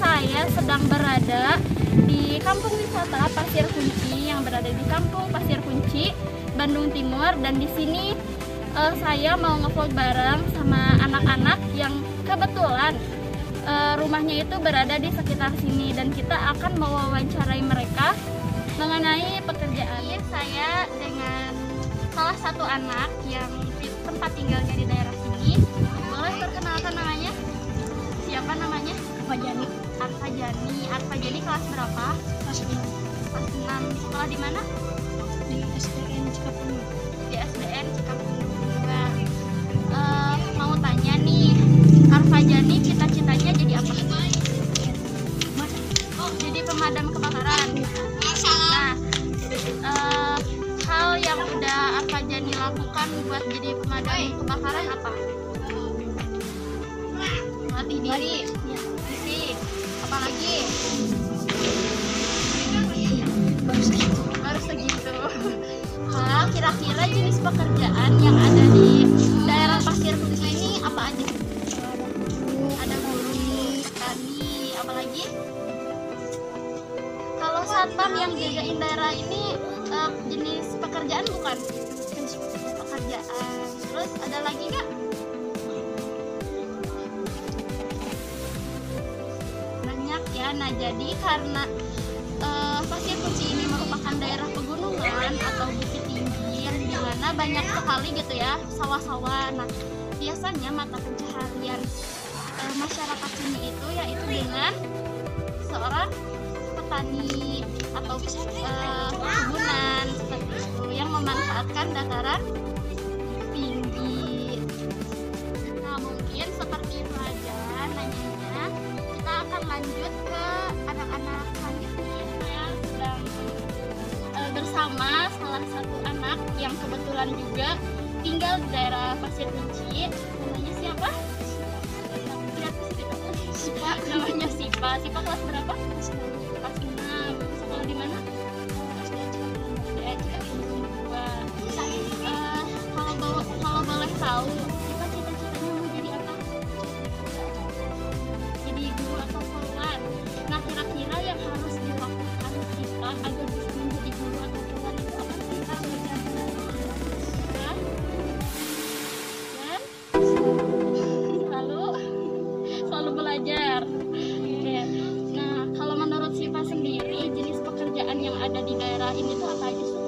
saya sedang berada di kampung wisata Pasir Kunci yang berada di Kampung Pasir Kunci, Bandung Timur, dan di sini saya mau ngevlog bareng sama anak-anak yang kebetulan rumahnya itu berada di sekitar sini, dan kita akan mewawancarai mereka mengenai pekerjaan. Saya dengan salah satu anak yang tempat tinggalnya di daerah sini. Boleh perkenalkan namanya? Siapa namanya? Arfajani. Arfajani kelas berapa? Kelas 6. Kelas 6. Sekolah di mana? Di SDN Cikapundung. Di SDN Cikapundung. Mau tanya nih, Arfajani cita-citanya jadi apa? Jadi pemadam kebakaran. Nah, hal yang udah Arfajani lakukan buat jadi pemadam kebakaran apa? Latih diri, fisik, apalagi? Baru segitu. Hal kira-kira jenis pekerjaan yang ada di daerah Pasir Kunci ini apa aja? Ada guru, petani, apalagi? Kalau satpam yang jagain daerah ini jenis pekerjaan bukan? Pekerjaan. Terus ada lagi nggak? Banyak ya. Nah, jadi karena Pasir Kunci ini merupakan daerah pegunungan atau bukit tinggi yang dimana banyak sekali gitu ya sawah-sawah. Nah, biasanya mata pencaharian masyarakat sini itu yaitu dengan seorang petani atau perkebunan seperti itu yang memanfaatkan dataran tinggi. Nah, mungkin seperti itu aja nanyanya. Kita akan lanjut ke anak-anak selanjutnya. Saya sedang bersama salah satu anak yang kebetulan juga tinggal di daerah Pasir Kunci. Namanya siapa? Sipa. Namanya Sipa. Sipa kelas berapa? Kelas 6. Sekolah di mana? Kalau boleh tahu, Sipa cita-citanya mau jadi apa? Jadi guru atau poluan. Nah, kira-kira yang harus dilakukan Sipa agar bisa menjadi guru atau poluan itu apa sih? Dan selalu belajar. Oke. Nah, kalau menurut Sipa sendiri, jenis pekerjaan yang ada di daerah ini tuh apa aja sih?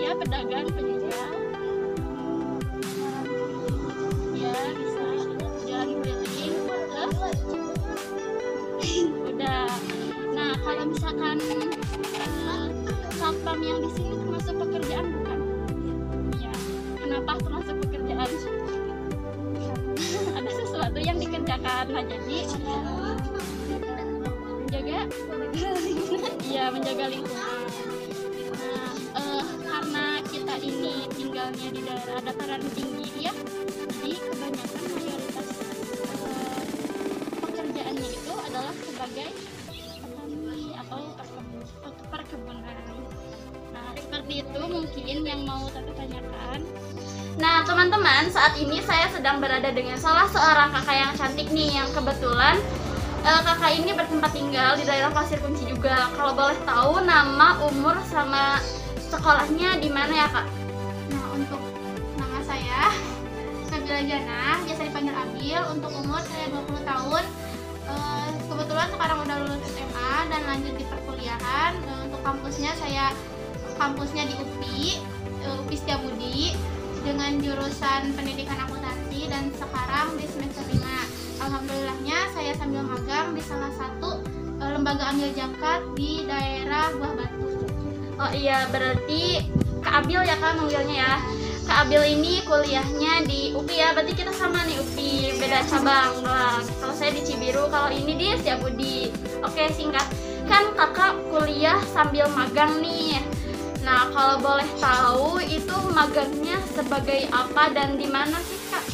Ya, pedagang, penjual. Ya, bisa jalan keliling. Udah. Nah, kalau misalkan satpam yang di sini termasuk pekerjaan bukan? Ya. Kenapa termasuk pekerjaan? Ada sesuatu yang dikerjakan. Nah, jadi menjaga lingkungan. Nah, karena kita ini tinggalnya di daerah dataran tinggi ya, jadi kebanyakan mayoritas pekerjaannya itu adalah sebagai petani atau perkebunan. Nah, seperti itu mungkin yang mau Tante tanyakan. Nah, teman-teman, saat ini saya sedang berada dengan salah seorang kakak yang cantik nih, yang kebetulan kakak ini bertempat tinggal di daerah Pasir Kunci juga. Kalau boleh tahu nama, umur, sama sekolahnya di mana ya, Kak? Nah, untuk nama saya Nabila Jana, biasa dipanggil Abil. Untuk umur saya 20 tahun. Kebetulan sekarang udah lulus SMA dan lanjut di perkuliahan. Untuk kampusnya di UPI Setiabudi dengan jurusan pendidikan akuntansi, dan sekarang di semester 5. Alhamdulillahnya saya sambil magang di salah satu lembaga amil zakat di daerah Buah Batu. Oh iya, berarti Kak Abil ya Kak manggilnya ya. Kak Abil ini kuliahnya di UPI ya, berarti kita sama nih UPI, beda cabang doang. Kalau saya di Cibiru, kalau ini di Setiabudi. Oke, singkat. Kan kakak kuliah sambil magang nih. Nah, kalau boleh tahu itu magangnya sebagai apa dan di mana sih Kak?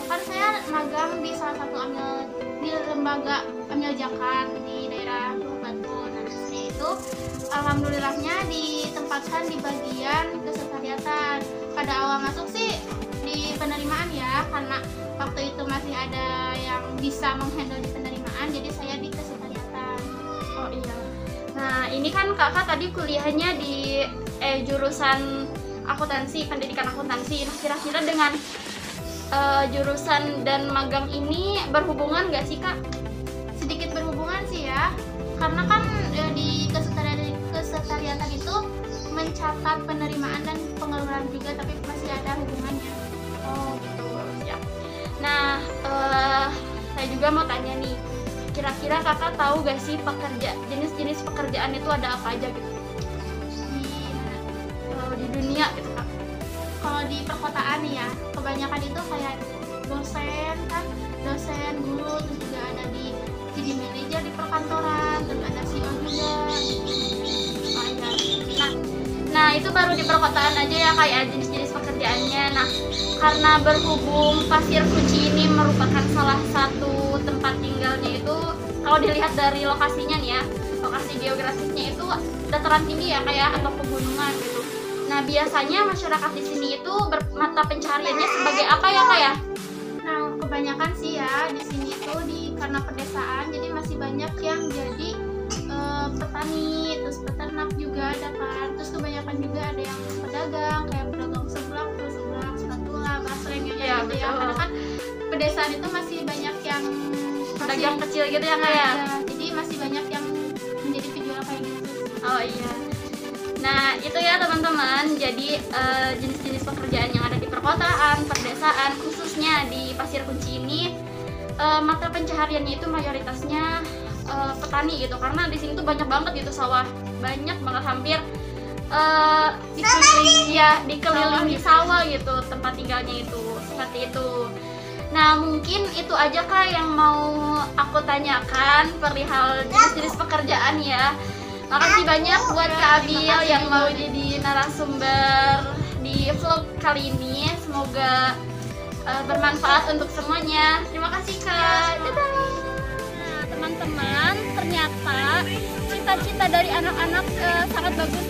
Kan saya magang di salah satu di lembaga amil zakat di daerah Buah Batu. Nah, saya itu alhamdulillahnya ditempatkan di bagian kesekretariatan. Pada awal masuk sih di penerimaan ya, karena waktu itu masih ada yang bisa menghandle di penerimaan, jadi saya di kesekretariatan. Oh iya. Nah ini kan kakak tadi kuliahnya di jurusan akuntansi, pendidikan akuntansi. Nah kira-kira dengan jurusan dan magang ini berhubungan nggak sih kak? Sedikit berhubungan sih ya, karena kan di kesekretariatan itu mencatat penerimaan dan pengeluaran juga, tapi masih ada hubungannya. Oh gitu, siap. Nah saya juga mau tanya nih, kira-kira kakak tahu gak sih jenis-jenis pekerjaan itu ada apa aja gitu di dunia gitu kak? Kalau di perkotaan nih ya, kebanyakan itu kayak dosen kan, dosen, guru, terus juga ada jadi manajer di perkantoran, terus ada CEO juga. Nah itu baru di perkotaan aja ya kayak jenis-jenis pekerjaannya. Nah karena berhubung Pasir Kunci ini merupakan salah satu tempat tinggalnya itu, kalau dilihat dari lokasinya nih ya, lokasi geografisnya itu dataran tinggi ya kayak atau pegunungan gitu. Nah biasanya masyarakat di sini itu mata pencariannya sebagai apa ya kak ya? Nah kebanyakan sih ya di sini itu karena pedesaan, jadi masih banyak yang jadi petani, terus peternak juga ada kan, terus kebanyakan juga ada yang pedagang kayak pedagang seblak, spatula, basreng gitu ya, karena kan pedesaan itu masih banyak yang pedagang kecil gitu ya kayak. Jadi masih banyak yang menjadi penjual kayak gitu. Oh iya. Nah itu ya teman-teman, jadi jenis-jenis pekerjaan yang ada di perkotaan, perdesaan, khususnya di Pasir Kunci ini mata pencahariannya itu mayoritasnya petani gitu, karena di sini tuh banyak banget gitu sawah, banyak banget, hampir dikelilingi sawah gitu tempat tinggalnya itu, seperti itu. Nah mungkin itu aja kak yang mau aku tanyakan perihal jenis-jenis pekerjaan ya. Makasih banyak buat Kak Abil yang mau jadi narasumber di vlog kali ini, semoga bermanfaat untuk semuanya. Terima kasih kak. Dadah. Teman-teman, ternyata cita-cita dari anak-anak sangat bagus